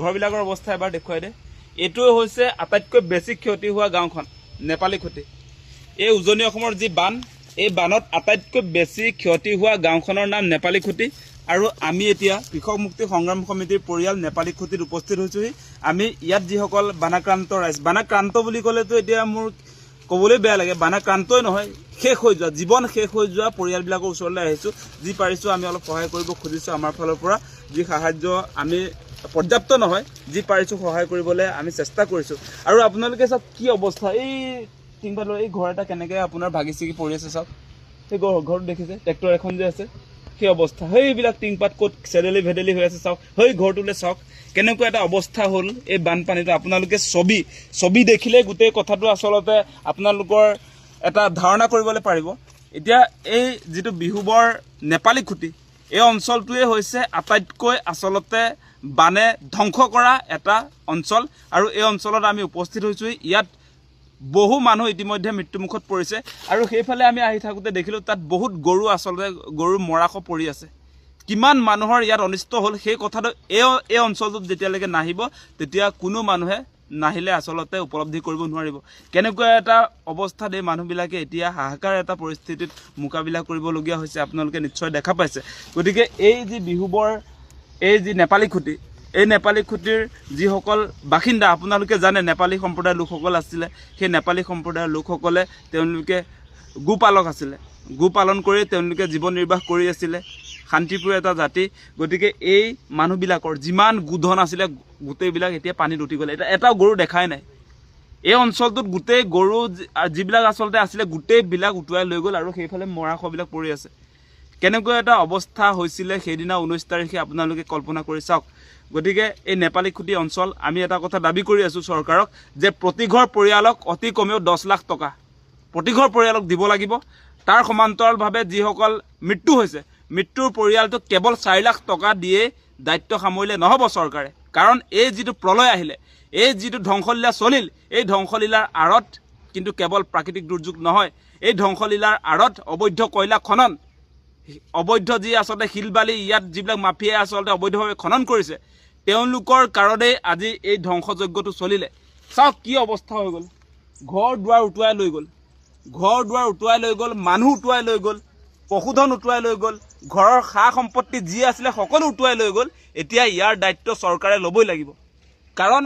ঘৰবিলাকৰ অৱস্থা এবাৰ দেখুৱাই দে। এইটোৱে হৈছে আটাইতকৈ বেছি ক্ষতি হোৱা গাঁওখন নেপালী খুঁটি। এই উজনি অসমৰ যি বান, এই বানত আটাইতকৈ বেছি ক্ষতি হোৱা গাঁওখনৰ নাম নেপালী খুঁটি। আৰু আমি এতিয়া কৃষক মুক্তি সংগ্ৰাম সমিতিৰ পৰিয়াল নেপালী খুঁটিত উপস্থিত হৈছোহি। আমি ইয়াত যিসকল বানাক্ৰান্ত ৰাইজ, বানাক্ৰান্ত বুলি ক'লেতো এতিয়া মোৰ ক'বলৈ বেয়া লাগে, বানাক্ৰান্তই নহয়, শেষ হৈ যোৱা, জীৱন শেষ হৈ যোৱা পৰিয়ালবিলাকৰ ওচৰলৈ আহিছোঁ। যি পাৰিছোঁ আমি অলপ সহায় কৰিব খুজিছোঁ আমাৰ ফালৰ পৰা। যি সাহায্য আমি পৰ্যাপ্ত নহয়, যি পাৰিছোঁ সহায় কৰিবলৈ আমি চেষ্টা কৰিছোঁ। আৰু আপোনালোকে চাওক কি অৱস্থা, এই টিংপাতৰ এই ঘৰ এটা কেনেকৈ আপোনাৰ ভাগি ছিগি পৰি আছে চাওক। সেই ঘৰটো দেখিছে, ট্ৰেক্টৰ এখন যে আছে, সেই অৱস্থা। সেইবিলাক টিংপাত ক'ত চেদেলি ভেদেলি হৈ আছে চাওক। সেই ঘৰটোলৈ চাওক কেনেকুৱা এটা অৱস্থা হ'ল এই বানপানীটো। আপোনালোকে ছবি দেখিলে গোটেই কথাটো আচলতে আপোনালোকৰ এটা ধাৰণা কৰিবলৈ পাৰিব। এতিয়া এই যিটো বিহুবৰ নেপালী খুঁটি, এই অঞ্চলটোৱে হৈছে আটাইতকৈ আচলতে বানে ধ্বংস কৰা এটা অঞ্চল। আৰু এই অঞ্চলত আমি উপস্থিত হৈছোঁ। ইয়াত বহু মানুহ ইতিমধ্যে মৃত্যুমুখত পৰিছে। আৰু সেইফালে আমি আহি থাকোঁতে দেখিলোঁ তাত বহুত গৰু, আচলতে গৰুৰ মৰাশ পৰি আছে। কিমান মানুহৰ ইয়াত অনিষ্ট হ'ল সেই কথাটো এই অঞ্চলটোত যেতিয়ালৈকে নাহিব তেতিয়া কোনো মানুহে নাহিলে আচলতে উপলব্ধি কৰিব নোৱাৰিব। কেনেকুৱা এটা অৱস্থাত এই মানুহবিলাকে এতিয়া হাহাকাৰ এটা পৰিস্থিতিত মোকাবিলা কৰিবলগীয়া হৈছে, আপোনালোকে নিশ্চয় দেখা পাইছে। গতিকে এই যি বিহুবৰ এই যি নেপালী খুঁটি, এই নেপালী খুঁটিৰ যিসকল বাসিন্দা, আপোনালোকে জানে নেপালী সম্প্ৰদায়ৰ লোকসকল আছিলে। সেই নেপালী সম্প্ৰদায়ৰ লোকসকলে তেওঁলোকে গোপালক আছিলে, গোপালন কৰি তেওঁলোকে জীৱন নিৰ্বাহ কৰি আছিলে, শান্তিপ্ৰিয় এটা জাতি। গতিকে এই মানুহবিলাকৰ যিমান গোধন আছিলে গোটেইবিলাক এতিয়া পানীত উঠি গ'লে। এটাও গৰু দেখাই নাই। এই অঞ্চলটোত গোটেই গৰু যিবিলাক আচলতে আছিলে গোটেইবিলাক উটুৱাই লৈ গ'ল। আৰু সেইফালে মৰাশবিলাক পৰি আছে। কেনেকুৱা এটা অৱস্থা হৈছিলে সেইদিনা 19 তাৰিখে আপোনালোকে কল্পনা কৰি চাওক। গতিকে এই নেপালী খুঁটি অঞ্চল, আমি এটা কথা দাবী কৰি আছোঁ চৰকাৰক যে প্ৰতিঘৰ পৰিয়ালক অতি কমেও 10 লাখ টকা প্ৰতিঘৰ পৰিয়ালক দিব লাগিব। তাৰ সমান্তৰালভাৱে যিসকল মৃত্যু হৈছে, মৃত্যুৰ পৰিয়ালটোক কেৱল 4 লাখ টকা দিয়ে দায়িত্ব সামৰিলে নহ'ব চৰকাৰে। কাৰণ এই যিটো প্ৰলয় আহিলে, এই যিটো ধ্বংসলীলা চলিল, এই ধ্বংসলীলাৰ আঁৰত কিন্তু কেৱল প্ৰাকৃতিক দুৰ্যোগ নহয়, এই ধ্বংসলীলাৰ আঁৰত অবৈধ কয়লা খনন, অবৈধ যি আচলতে শিল বালি ইয়াত যিবিলাক মাফিয়াই আচলতে অবৈধভাৱে খনন কৰিছে, তেওঁলোকৰ কাৰণেই আজি এই ধ্বংসযজ্ঞটো চলিলে। চাওক কি অৱস্থা হৈ গ'ল। ঘৰ দুৱাৰ উটুৱাই লৈ গ'ল, ঘৰ দুৱাৰ উটুৱাই লৈ গ'ল, মানুহ উটুৱাই লৈ গ'ল, পশুধন উটুৱাই লৈ গ'ল, ঘৰৰ সা সম্পত্তি যি আছিলে সকলো উটুৱাই লৈ গ'ল। এতিয়া ইয়াৰ দায়িত্ব চৰকাৰে ল'বই লাগিব। কাৰণ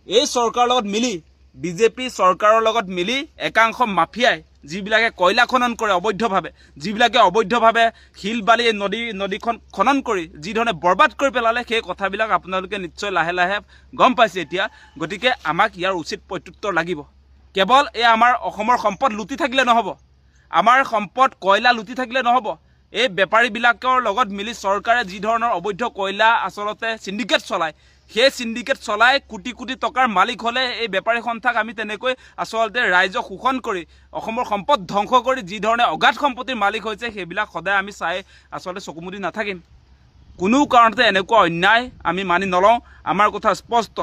এই চৰকাৰৰ লগত মিলি, বিজেপি চৰকাৰৰ লগত মিলি একাংশ মাফিয়াই যিবিলাকে কয়লা খনন কৰে অবৈধভাৱে, যিবিলাকে অবৈধভাৱে শিল বালি নদীখন খনন কৰি যি ধৰণে বৰবাদ কৰি পেলালে, সেই কথাবিলাক আপোনালোকে নিশ্চয় লাহে লাহে গম পাইছে এতিয়া। গতিকে আমাক ইয়াৰ উচিত প্ৰত্যুত্তৰ লাগিব। কেৱল এই আমাৰ অসমৰ সম্পদ লুটি থাকিলে নহ'ব, আমাৰ সম্পদ কয়লা লুটি থাকিলে নহ'ব। এই বেপাৰীবিলাকৰ লগত মিলি চৰকাৰে যি ধৰণৰ অবৈধ কয়লা আচলতে চিণ্ডিকেট চলায়, সেই চিণ্ডিকেট চলাই কোটি কোটি টকাৰ মালিক হ'লে এই বেপাৰী সন্থাক আমি তেনেকৈ আচলতে ৰাইজক শোষণ কৰি অসমৰ সম্পদ ধ্বংস কৰি যি ধৰণে অগাধ সম্পত্তিৰ মালিক হৈছে, সেইবিলাক সদায় আমি চাই আচলতে চকুমুদি নাথাকিম। কোনো কাৰণতে এনেকুৱা অন্যায় আমি মানি নলওঁ। আমাৰ কথা স্পষ্ট।